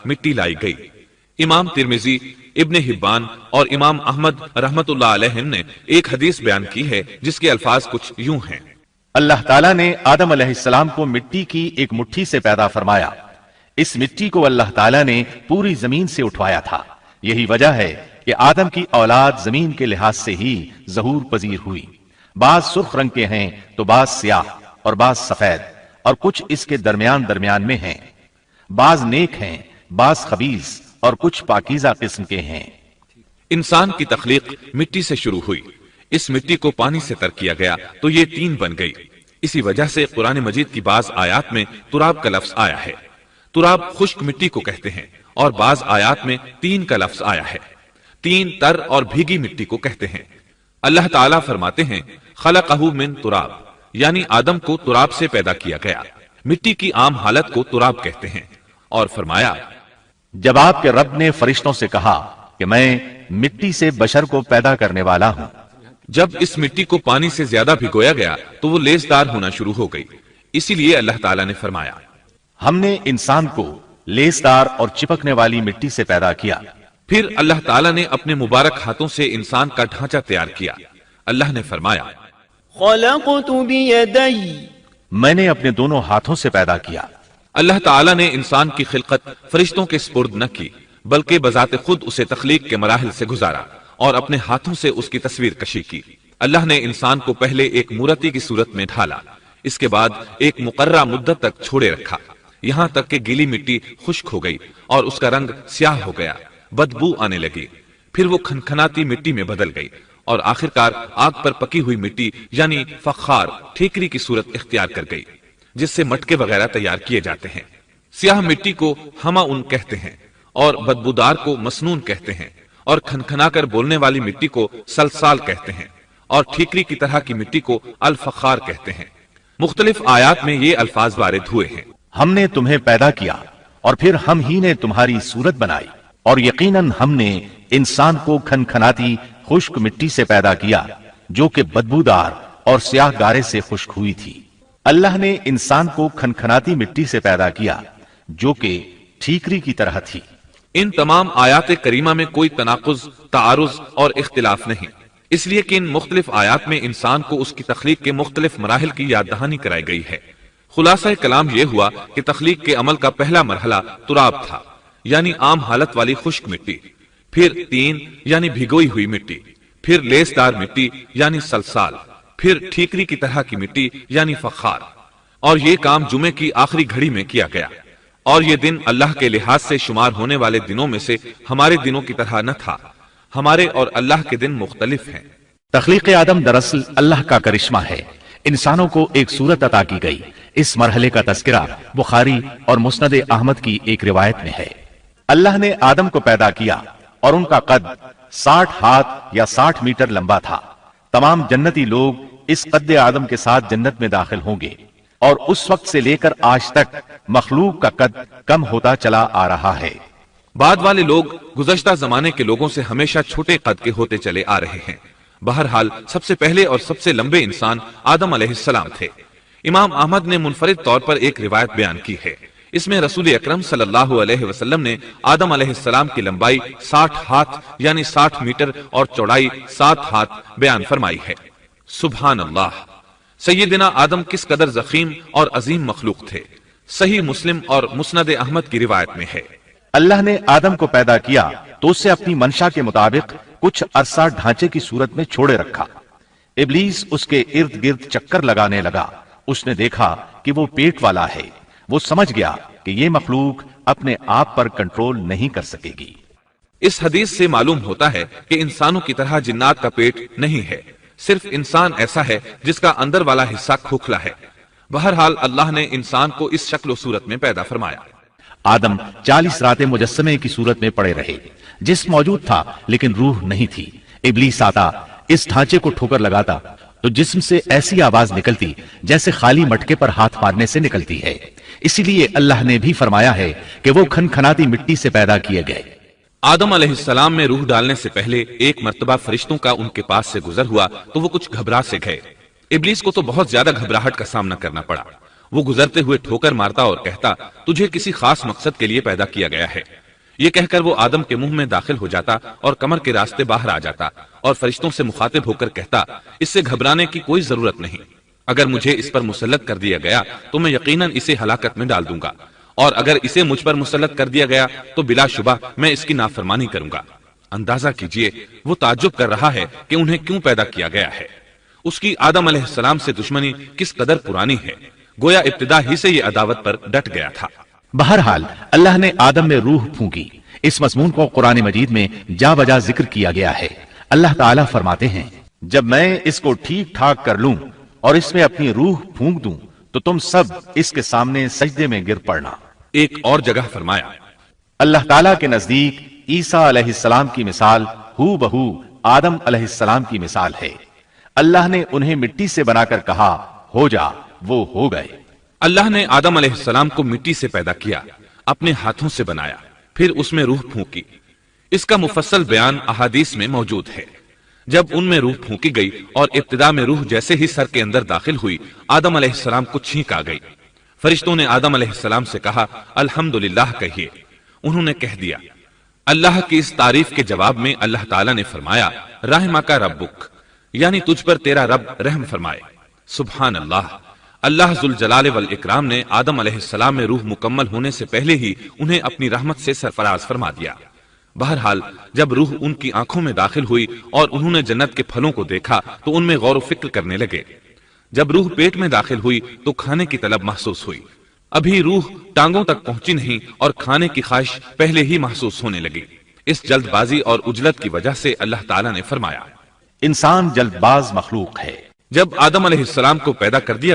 مٹی لائی گئی۔ امام ترمذی، ابن حبان اور امام احمد رحمت اللہ علیہم نے ایک حدیث بیان کی ہے جس کے الفاظ کچھ یوں ہیں: اللہ تعالیٰ نے آدم علیہ السلام کو مٹی کی ایک مٹھی سے پیدا فرمایا۔ اس مٹی کو اللہ تعالیٰ نے پوری زمین سے اٹھوایا تھا۔ یہی وجہ ہے کہ آدم کی اولاد زمین کے لحاظ سے ہی ظہور پذیر ہوئی۔ بعض سرخ رنگ کے ہیں تو بعض سیاہ اور بعض سفید، اور کچھ اس کے درمیان میں ہیں۔ بعض نیک ہیں، بعض خبیث، اور کچھ پاکیزہ قسم کے ہیں۔ انسان کی تخلیق مٹی سے شروع ہوئی۔ اس مٹی کو پانی سے تر کیا گیا تو یہ تین بن گئی۔ اسی وجہ سے قرآن مجید کی بعض آیات میں تراب کا لفظ آیا ہے۔ تراب خشک مٹی کو کہتے ہیں، اور بعض آیات میں تین کا لفظ آیا ہے۔ تین تر اور بھیگی مٹی کو کہتے ہیں۔ اللہ تعالیٰ فرماتے ہیں خلقہ من تراب، یعنی آدم کو تراب سے پیدا کیا گیا۔ مٹی کی عام حالت کو تراب کہتے ہیں، اور فرمایا جب آپ کے رب نے فرشتوں سے کہا کہ میں مٹی سے بشر کو پیدا کرنے والا ہوں۔ جب اس مٹی کو پانی سے زیادہ بھگویا گیا تو وہ لیسدار ہونا شروع ہو گئی، اسی لیے اللہ تعالیٰ نے فرمایا ہم نے انسان کو لیسدار اور چپکنے والی مٹی سے پیدا کیا۔ پھر اللہ تعالیٰ نے اپنے مبارک ہاتھوں سے انسان کا ڈھانچہ تیار کیا۔ اللہ نے فرمایا خلقت بیدی، میں نے اپنے دونوں ہاتھوں سے پیدا کیا۔ اللہ تعالیٰ نے انسان کی خلقت فرشتوں کے سپرد نہ کی، بلکہ بذات خود اسے تخلیق کے مراحل سے گزارا اور اپنے ہاتھوں سے اس کی تصویر کشی کی۔ اللہ نے انسان کو پہلے ایک مورتی کی صورت میں ڈھالا، اس کے بعد ایک مقررہ مدت تک چھوڑے رکھا، یہاں تک کہ گیلی مٹی خشک ہو گئی اور اس کا رنگ سیاہ ہو گیا، بدبو آنے لگی۔ پھر وہ کھنکھناتی مٹی میں بدل گئی اور آخرکار آگ پر پکی ہوئی مٹی یعنی فخار، ٹھیکری کی صورت اختیار کر گئی، جس سے مٹکے وغیرہ تیار کیے جاتے ہیں۔ سیاہ مٹی کو ہما ان کہتے ہیں اور بدبودار کو مسنون کہتے ہیں، اور کھنکھنا کر بولنے والی مٹی کو سلسال کہتے ہیں، اور ٹھیکری کی طرح کی مٹی کو الفخار کہتے ہیں۔ مختلف آیات میں یہ الفاظ وارد ہوئے ہیں۔ ہم نے تمہیں پیدا کیا اور پھر ہم ہی نے تمہاری صورت بنائی، اور یقیناً ہم نے انسان کو کھنکھناتی خشک مٹی سے پیدا کیا جو کہ بدبودار اور سیاہ گارے سے خشک ہوئی تھی۔ اللہ نے انسان کو کھنکھناتی مٹی سے پیدا کیا جو کہ ٹھیکری کی طرح تھی۔ ان تمام آیات کریمہ میں کوئی تناقض، تعارض اور اختلاف نہیں، اس لیے کہ ان مختلف آیات میں انسان کو اس کی تخلیق کے مختلف مراحل کی یاد دہانی کرائی گئی ہے۔ خلاصہ کلام یہ ہوا کہ تخلیق کے عمل کا پہلا مرحلہ تراب تھا، یعنی عام حالت والی خشک مٹی، پھر تین یعنی بھگوئی ہوئی مٹی، پھر لیسدار مٹی یعنی سلسال، پھر ٹھیکری کی طرح کی مٹی یعنی فخار، اور یہ کام جمعے کی آخری گھڑی میں کیا گیا۔ اور یہ دن اللہ کے لحاظ سے شمار ہونے والے دنوں میں سے ہمارے دنوں کی طرح نہ تھا، ہمارے اور اللہ کے دن مختلف ہیں۔ تخلیق آدم دراصل اللہ کا کرشمہ ہے۔ انسانوں کو ایک صورت عطا کی گئی۔ اس مرحلے کا تذکرہ بخاری اور مسند احمد کی ایک روایت میں ہے۔ اللہ نے آدم کو پیدا کیا اور ان کا قد 60 ہاتھ یا 60 میٹر لمبا تھا۔ تمام جنتی لوگ اس قد آدم کے ساتھ جنت میں داخل ہوں گے، اور اس وقت سے لے کر آج تک مخلوق کا قد کم ہوتا چلا آ رہا ہے۔ بعد والے لوگ گزشتہ زمانے کے لوگوں سے ہمیشہ چھوٹے قد کے ہوتے چلے آ رہے ہیں۔ بہرحال سب سے پہلے اور سب سے لمبے انسان آدم علیہ السلام تھے۔ امام احمد نے منفرد طور پر ایک روایت بیان کی ہے۔ اس میں رسول اکرم صلی اللہ علیہ وسلم نے آدم علیہ السلام کی لمبائی 60 ہاتھ یعنی 60 میٹر اور چوڑائی 7 ہاتھ بیان فرمائی ہے۔ سبحان اللہ! سیدنا آدم کس قدر ضخیم اور عظیم مخلوق تھے۔ صحیح مسلم اور مسند احمد کی روایت میں ہے، اللہ نے آدم کو پیدا کیا تو اسے اپنی منشا کے مطابق کچھ عرصہ ڈھانچے کی صورت میں چھوڑے رکھا۔ ابلیس اس کے ارد گرد چکر لگانے لگا۔ اس نے دیکھا کہ وہ پیٹ والا ہے۔ وہ سمجھ گیا کہ یہ مخلوق اپنے آپ پر کنٹرول نہیں کر سکے گی۔ اس حدیث سے معلوم ہوتا ہے کہ انسانوں کی طرح جنات کا پیٹ نہیں ہے، صرف انسان ایسا ہے جس کا اندر والا حصہ کھوکھلا ہے۔ بہرحال اللہ نے انسان کو اس شکل و صورت میں پیدا فرمایا۔ آدم 40 راتیں مجسمے کی صورت میں پڑے رہے۔ جسم موجود تھا لیکن روح نہیں تھی۔ ابلیس آتا، اس ڈھانچے کو ٹھوکر لگاتا تو جسم سے ایسی آواز نکلتی جیسے خالی مٹکے پر ہاتھ مارنے سے نکلتی ہے۔ اسی لیے اللہ نے بھی فرمایا ہے کہ وہ کھنکھناتی مٹی سے پیدا کیے گئے۔ آدم علیہ السلام میں روح ڈالنے سے پہلے ایک مرتبہ فرشتوں کا ان کے پاس سے گزر ہوا تو وہ کچھ گھبرا سے گئے۔ ابلیس کو تو بہت زیادہ گھبراہٹ کا سامنا کرنا پڑا، وہ گزرتے ہوئے ٹھوکر مارتا اور کہتا تجھے کسی خاص مقصد کے لیے پیدا کیا گیا ہے۔ یہ کہہ کر وہ آدم کے منہ میں داخل ہو جاتا اور کمر کے راستے باہر آ جاتا اور فرشتوں سے مخاطب ہو کر کہتا اس سے گھبرانے کی کوئی ضرورت نہیں، اگر مجھے اس پر مسلط کر دیا گیا تو میں یقیناً اسے ہلاکت میں ڈال دوں گا، اور اگر اسے مجھ پر مسلط کر دیا گیا تو بلا شبہ میں اس کی نافرمانی کروں گا۔ اندازہ کیجئے وہ تعجب کر رہا ہے کہ انہیں کیوں پیدا کیا گیا ہے۔ اس کی آدم علیہ السلام سے دشمنی کس قدر پرانی ہے، گویا ابتدا ہی سے یہ عداوت پر ڈٹ گیا تھا۔ بہرحال اللہ نے آدم میں روح پھونکی۔ اس مضمون کو قرآن مجید میں جا بجا ذکر کیا گیا ہے۔ اللہ تعالیٰ فرماتے ہیں جب میں اس کو ٹھیک ٹھاک کر لوں اور اس میں اپنی روح پھونک دوں تو تم سب اس کے سامنے سجدے میں گر پڑنا۔ ایک اور جگہ فرمایا اللہ تعالیٰ کے نزدیک عیسیٰ علیہ السلام کی مثال ہو بہو آدم علیہ السلام کی مثال ہے۔ اللہ نے انہیں مٹی سے بنا کر کہا ہو جا، وہ ہو گئے۔ اللہ نے آدم علیہ السلام کو مٹی سے پیدا کیا، اپنے ہاتھوں سے بنایا، پھر اس میں روح پھونکی۔ اس کا مفصل بیان احادیث میں موجود ہے۔ جب ان میں روح پھونکی گئی اور ابتدا میں روح جیسے ہی سر کے اندر داخل ہوئی، آدم علیہ السلام کو چھینک آ گئی۔ فرشتوں نے آدم علیہ السلام سے کہا الحمدللہ کہیے۔ انہوں نے کہہ دیا۔ اللہ کی اس تعریف کے جواب میں اللہ تعالیٰ نے فرمایا رحمک ربک، یعنی تجھ پر تیرا رب رحم فرمائے۔ سبحان اللہ، اللہ ذوالجلال والاکرام نے آدم علیہ السلام میں روح مکمل ہونے سے پہلے ہی انہیں اپنی رحمت سے سرفراز فرما دیا۔ بہرحال جب روح ان کی آنکھوں میں داخل ہوئی اور انہوں نے جنت کے پھلوں کو دیکھا تو ان میں غور و فکر کرنے لگے۔ جب روح پیٹ میں داخل ہوئی تو کھانے کی طلب محسوس ہوئی۔ ابھی روح ٹانگوں تک پہنچی نہیں اور کھانے کی خواہش پہلے ہی محسوس ہونے لگی۔ اس جلد بازی اور عجلت کی وجہ سے اللہ تعالیٰ نے فرمایا انسان جلد باز مخلوق ہے۔ جب آدم علیہ السلام کو پیدا کر دیا